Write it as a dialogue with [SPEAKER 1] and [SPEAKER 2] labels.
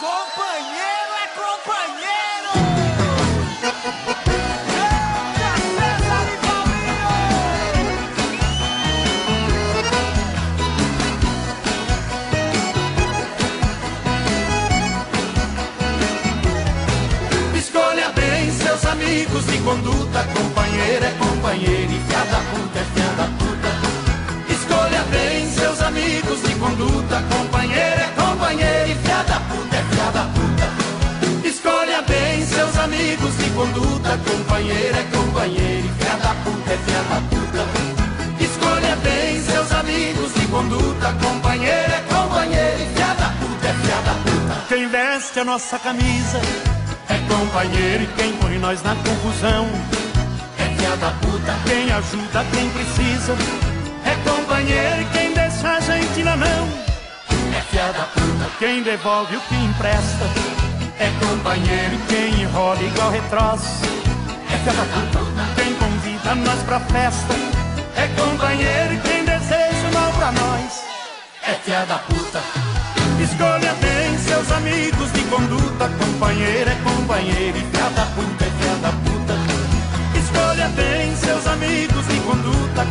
[SPEAKER 1] Companheiro é companheiro! Eita, César e Paulinho!
[SPEAKER 2] Escolha bem seus amigos de conduta, companheiro é companheiro e fia da puta é fia da puta. Escolha bem seus amigos de conduta, companheiro é companheiro e fia da puta é fia da puta. Escolha bem seus amigos de conduta, companheiro é companheiro e fia da puta é fia da puta. Escolha bem seus amigos de conduta, companheiro é companheiro e fia da puta é fia da puta.
[SPEAKER 3] Quem veste a nossa camisa é companheiro, e quem põe nós na confusão
[SPEAKER 2] é fia da puta.
[SPEAKER 3] Quem ajuda quem precisa é companheiro, e quem deixa a gente na mão
[SPEAKER 2] é fia da puta.
[SPEAKER 3] Quem devolve o que empresta
[SPEAKER 2] é companheiro,
[SPEAKER 3] e quem enrola igual retroço
[SPEAKER 2] é fia da puta.
[SPEAKER 3] Quem convida nós pra festa
[SPEAKER 2] é companheiro,
[SPEAKER 3] e quem deseja o mal pra nós
[SPEAKER 2] é fia da puta.
[SPEAKER 3] Escolha bem seus amigos de conduta, companheiro é companheiro e fia da puta é fia da puta. Escolha bem seus amigos de conduta,